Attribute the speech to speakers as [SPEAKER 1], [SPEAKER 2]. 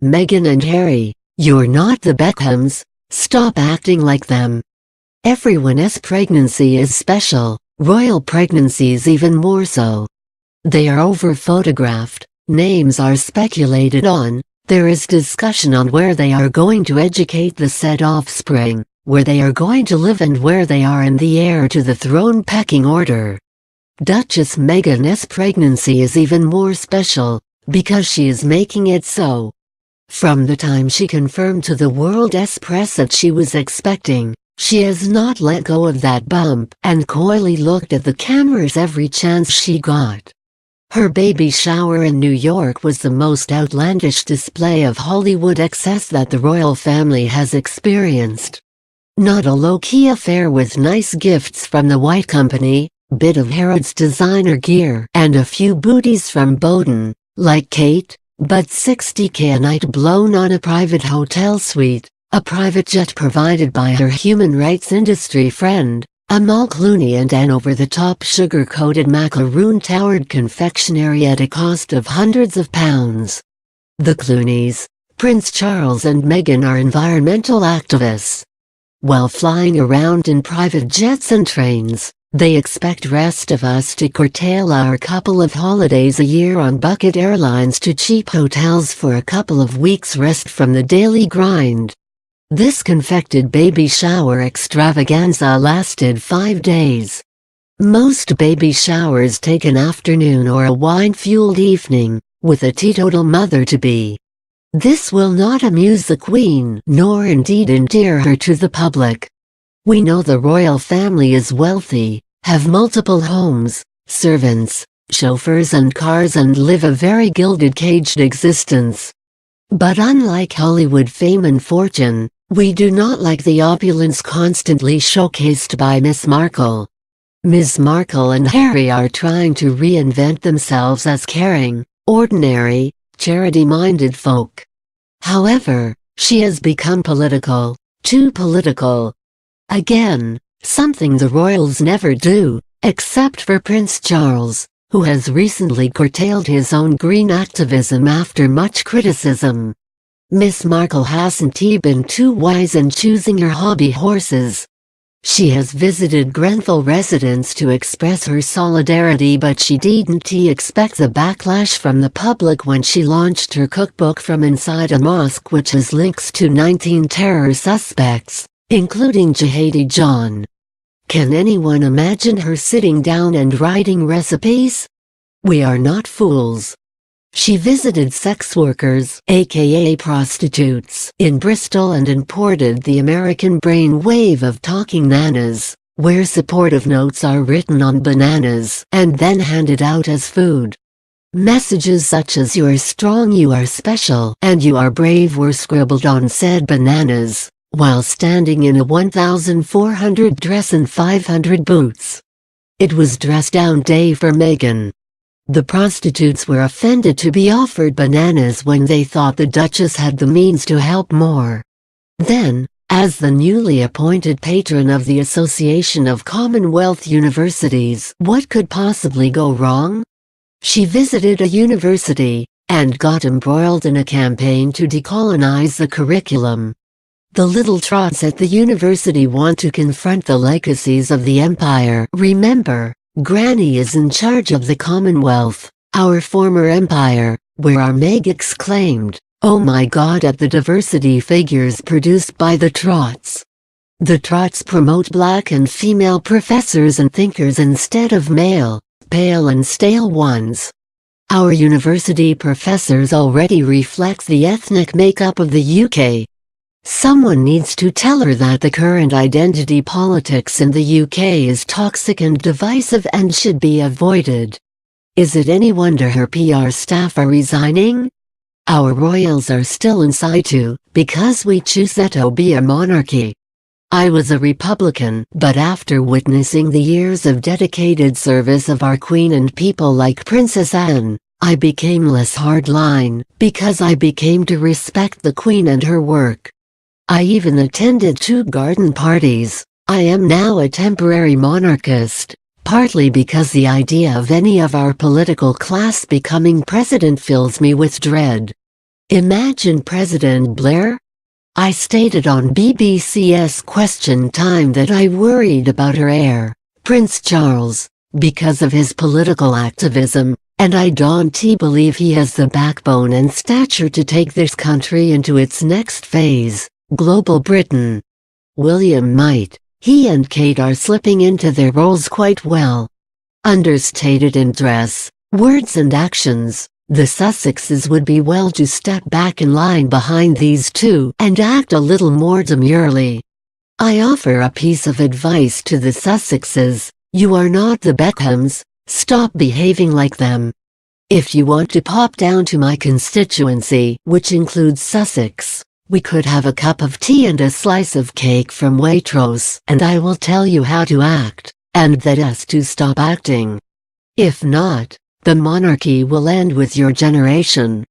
[SPEAKER 1] Meghan and Harry, you're not the Beckhams, stop acting like them. Everyone's pregnancy is special, royal pregnancies even more so. They are over-photographed, names are speculated on, there is discussion on where they are going to educate the said offspring, where they are going to live and where they are in the heir to the throne pecking order. Duchess Meghan's pregnancy is even more special, because she is making it so. From the time she confirmed to the world's press that she was expecting, she has not let go of that bump and coyly looked at the cameras every chance she got. Her baby shower in New York was the most outlandish display of Hollywood excess that the royal family has experienced. Not a low-key affair with nice gifts from the White Company, bit of Harrods designer gear and a few booties from Bowden, like Kate, but $60K a night blown on a private hotel suite, a private jet provided by her human rights industry friend, Amal Clooney, and an over-the-top sugar-coated macaroon-towered confectionery at a cost of hundreds of pounds. The Clooneys, Prince Charles and Meghan, are environmental activists. While flying around in private jets and trains, they expect rest of us to curtail our couple of holidays a year on bucket airlines to cheap hotels for a couple of weeks' rest from the daily grind. This confected baby shower extravaganza lasted 5 days. Most baby showers take an afternoon or a wine-fueled evening, with a teetotal mother-to-be. This will not amuse the Queen, nor indeed endear her to the public. We know the royal family is wealthy, have multiple homes, servants, chauffeurs and cars, and live a very gilded caged existence. But unlike Hollywood fame and fortune, we do not like the opulence constantly showcased by Miss Markle. Ms. Markle and Harry are trying to reinvent themselves as caring, ordinary, charity-minded folk. However, she has become political, too political. Again, something the royals never do, except for Prince Charles, who has recently curtailed his own green activism after much criticism. Miss Markle hasn't been too wise in choosing her hobby horses. She has visited Grenfell residence to express her solidarity, but she didn't expect the backlash from the public when she launched her cookbook from inside a mosque, which has links to 19 terror suspects, including Jihadi John. Can anyone imagine her sitting down and writing recipes? We are not fools. She visited sex workers, aka prostitutes, in Bristol and imported the American brain wave of talking nanas, where supportive notes are written on bananas and then handed out as food. Messages such as "You are strong, you are special, and you are brave" were scribbled on said bananas, while standing in a 1,400 dress and 500 boots. It was dress down day for Meghan. The prostitutes were offended to be offered bananas when they thought the Duchess had the means to help more. Then, as the newly appointed patron of the Association of Commonwealth Universities, what could possibly go wrong? She visited a university, and got embroiled in a campaign to decolonize the curriculum. The little trots at the university want to confront the legacies of the empire. Remember, Granny is in charge of the Commonwealth, our former empire, where our Meg exclaimed, "Oh my God," at the diversity figures produced by the Trots. The Trots promote black and female professors and thinkers instead of male, pale and stale ones. Our university professors already reflect the ethnic makeup of the UK. Someone needs to tell her that the current identity politics in the UK is toxic and divisive and should be avoided. Is it any wonder her PR staff are resigning? Our royals are still in situ, because we choose that to be a monarchy. I was a Republican, but after witnessing the years of dedicated service of our Queen and people like Princess Anne, I became less hardline, because I became to respect the Queen and her work. I even attended 2 garden parties. I am now a temporary monarchist, partly because the idea of any of our political class becoming president fills me with dread. Imagine President Blair? I stated on BBC's Question Time that I worried about her heir, Prince Charles, because of his political activism, and I don't believe he has the backbone and stature to take this country into its next phase, Global Britain. William might. He and Kate are slipping into their roles quite well. Understated in dress, words and actions, the Sussexes would be well to step back in line behind these two and act a little more demurely. I offer a piece of advice to the Sussexes: you are not the Beckhams, stop behaving like them. If you want to pop down to my constituency, which includes Sussex, we could have a cup of tea and a slice of cake from Waitrose, and I will tell you how to act, and that us to stop acting. If not, the monarchy will end with your generation.